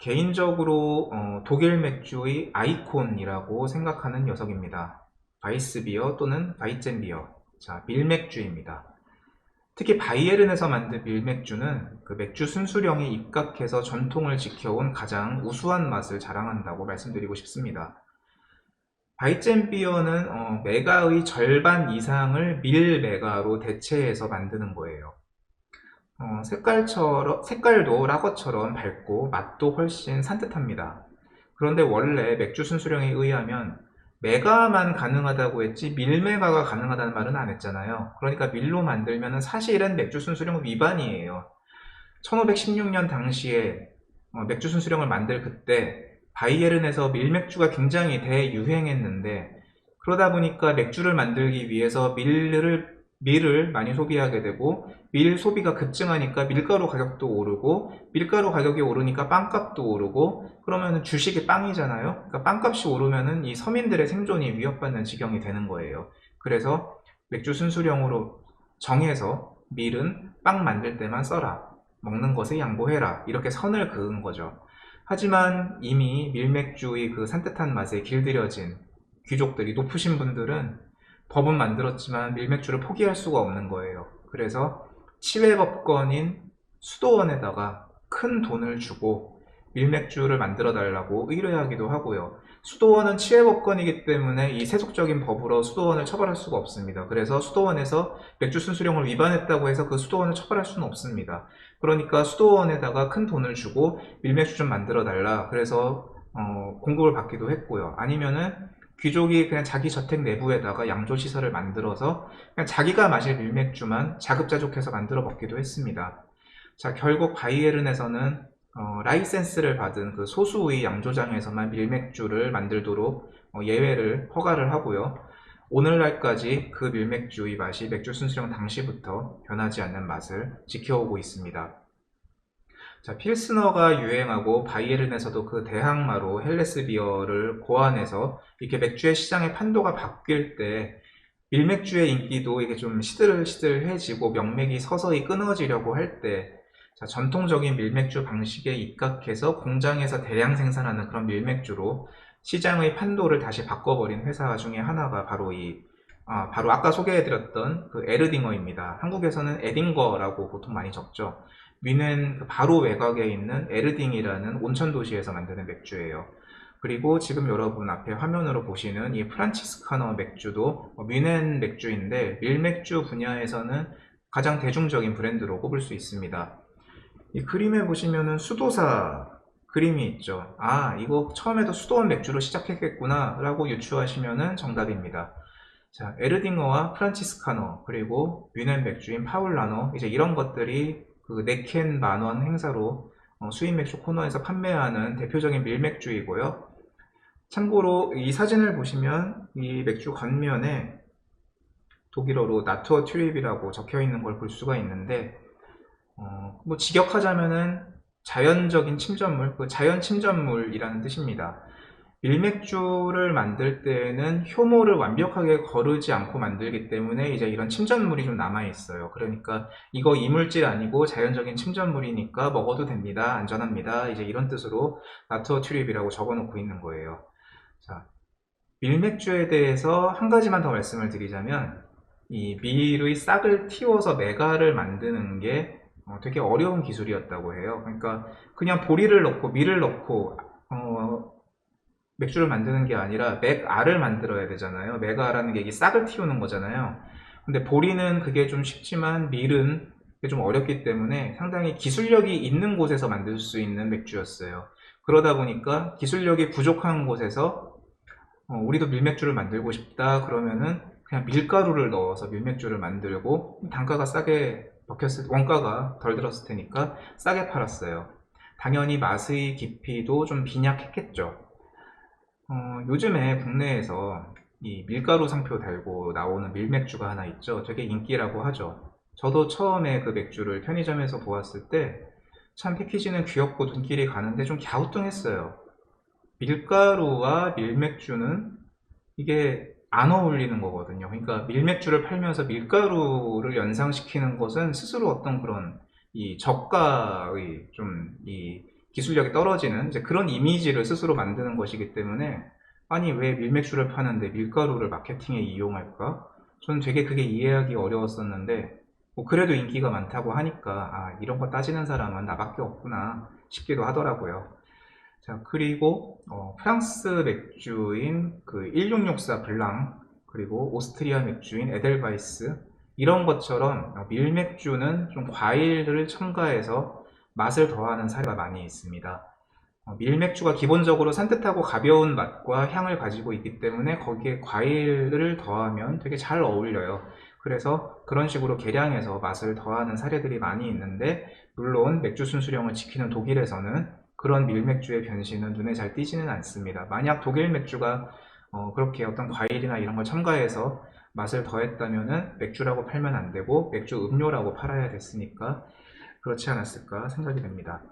개인적으로 독일 맥주의 아이콘이라고 생각하는 녀석입니다. 바이스비어 또는 바이젠비어, 자, 밀맥주입니다. 특히 바이에른에서 만든 밀맥주는 그 맥주 순수령에 입각해서 전통을 지켜온 가장 우수한 맛을 자랑한다고 말씀드리고 싶습니다. 바이젠비어는 메가의 절반 이상을 밀 메가로 대체해서 만드는 거예요. 색깔도 라거처럼 밝고 맛도 훨씬 산뜻합니다. 그런데 원래 맥주 순수령에 의하면 메가만 가능하다고 했지 밀메가가 가능하다는 말은 안 했잖아요. 그러니까 밀로 만들면 사실은 맥주 순수령 위반이에요. 1516년 당시에 맥주 순수령을 만들 그때 바이에른에서 밀맥주가 굉장히 대유행했는데, 그러다 보니까 맥주를 만들기 위해서 밀을 많이 소비하게 되고, 밀 소비가 급증하니까 밀가루 가격도 오르고, 밀가루 가격이 오르니까 빵값도 오르고, 그러면 주식이 빵이잖아요. 그러니까 빵값이 오르면은 이 서민들의 생존이 위협받는 지경이 되는 거예요. 그래서 맥주 순수령으로 정해서 밀은 빵 만들 때만 써라, 먹는 것에 양보해라, 이렇게 선을 그은 거죠. 하지만 이미 밀맥주의 그 산뜻한 맛에 길들여진 귀족들이, 높으신 분들은 법은 만들었지만 밀맥주를 포기할 수가 없는 거예요. 그래서 치외법권인 수도원에다가 큰 돈을 주고 밀맥주를 만들어 달라고 의뢰하기도 하고요. 수도원은 치외법권이기 때문에 이 세속적인 법으로 수도원을 처벌할 수가 없습니다. 그래서 수도원에서 맥주 순수령을 위반했다고 해서 그 수도원을 처벌할 수는 없습니다. 그러니까 수도원에다가 큰 돈을 주고 밀맥주 좀 만들어 달라, 그래서 공급을 받기도 했고요. 아니면은 귀족이 그냥 자기 저택 내부에다가 양조시설을 만들어서 그냥 자기가 마실 밀맥주만 자급자족해서 만들어 먹기도 했습니다. 자, 결국 바이에른에서는 라이센스를 받은 그 소수의 양조장에서만 밀맥주를 만들도록 예외를 허가를 하고요. 오늘날까지 그 밀맥주의 맛이 맥주 순수령 당시부터 변하지 않는 맛을 지켜오고 있습니다. 자, 필스너가 유행하고 바이에른에서도 그 대항마로 헬레스 비어를 고안해서 이렇게 맥주의 시장의 판도가 바뀔 때 밀맥주의 인기도 이게 좀 시들시들해지고 명맥이 서서히 끊어지려고 할 때, 자, 전통적인 밀맥주 방식에 입각해서 공장에서 대량 생산하는 그런 밀맥주로 시장의 판도를 다시 바꿔버린 회사 중에 하나가 바로 아까 소개해드렸던 그 에르딩어입니다. 한국에서는 에딩거라고 보통 많이 적죠. 위는 그 바로 외곽에 있는 에르딩이라는 온천 도시에서 만드는 맥주예요. 그리고 지금 여러분 앞에 화면으로 보시는 이 프란치스카너 맥주도 뮌헨 맥주인데 밀맥주 분야에서는 가장 대중적인 브랜드로 꼽을 수 있습니다. 이 그림에 보시면은 수도사 그림이 있죠. 아, 이거 처음에도 수도원 맥주로 시작했겠구나 라고 유추하시면은 정답입니다. 자, 에르딩어와 프란치스카너, 그리고 뮌헨 맥주인 파울라노, 이제 이런 것들이 그 네캔 만원 행사로 수입 맥주 코너에서 판매하는 대표적인 밀맥주이고요. 참고로 이 사진을 보시면 이 맥주 겉면에 독일어로 나투어 튜립이라고 적혀 있는 걸 볼 수가 있는데, 뭐 직역하자면은 자연적인 침전물, 그 자연 침전물이라는 뜻입니다. 밀맥주를 만들 때에는 효모를 완벽하게 거르지 않고 만들기 때문에 이제 이런 침전물이 좀 남아 있어요. 그러니까 이거 이물질 아니고 자연적인 침전물이니까 먹어도 됩니다, 안전합니다, 이제 이런 뜻으로 나투어 튜립이라고 적어 놓고 있는 거예요. 자, 밀맥주에 대해서 한 가지만 더 말씀을 드리자면, 이 밀의 싹을 틔워서 메가를 만드는 게 되게 어려운 기술이었다고 해요. 그러니까 그냥 보리를 넣고 밀을 넣고 맥주를 만드는 게 아니라 맥알을 만들어야 되잖아요. 맥알라는 게 이게 싹을 틔우는 거잖아요. 근데 보리는 그게 좀 쉽지만 밀은 그게 좀 어렵기 때문에 상당히 기술력이 있는 곳에서 만들 수 있는 맥주였어요. 그러다 보니까 기술력이 부족한 곳에서 우리도 밀맥주를 만들고 싶다 그러면은 그냥 밀가루를 넣어서 밀맥주를 만들고, 단가가 싸게 원가가 덜 들었을 테니까 싸게 팔았어요. 당연히 맛의 깊이도 좀 빈약했겠죠. 요즘에 국내에서 이 밀가루 상표 달고 나오는 밀맥주가 하나 있죠. 되게 인기라고 하죠. 저도 처음에 그 맥주를 편의점에서 보았을 때 참 패키지는 귀엽고 눈길이 가는데 좀 갸우뚱했어요. 밀가루와 밀맥주는 이게 안 어울리는 거거든요. 그러니까 밀맥주를 팔면서 밀가루를 연상시키는 것은 스스로 어떤 그런 이 저가의 좀 이 기술력이 떨어지는 이제 그런 이미지를 스스로 만드는 것이기 때문에 아니 왜 밀맥주를 파는데 밀가루를 마케팅에 이용할까? 저는 되게 그게 이해하기 어려웠었는데 뭐 그래도 인기가 많다고 하니까 아 이런 거 따지는 사람은 나밖에 없구나 싶기도 하더라고요. 자, 그리고 프랑스 맥주인 그 1664 블랑, 그리고 오스트리아 맥주인 에델바이스, 이런 것처럼 밀맥주는 좀 과일을 첨가해서 맛을 더하는 사례가 많이 있습니다. 밀맥주가 기본적으로 산뜻하고 가벼운 맛과 향을 가지고 있기 때문에 거기에 과일을 더하면 되게 잘 어울려요. 그래서 그런 식으로 계량해서 맛을 더하는 사례들이 많이 있는데, 물론 맥주 순수령을 지키는 독일에서는 그런 밀맥주의 변신은 눈에 잘 띄지는 않습니다. 만약 독일 맥주가 그렇게 어떤 과일이나 이런 걸 첨가해서 맛을 더했다면은 맥주라고 팔면 안 되고 맥주 음료라고 팔아야 됐으니까 그렇지 않았을까 생각이 됩니다.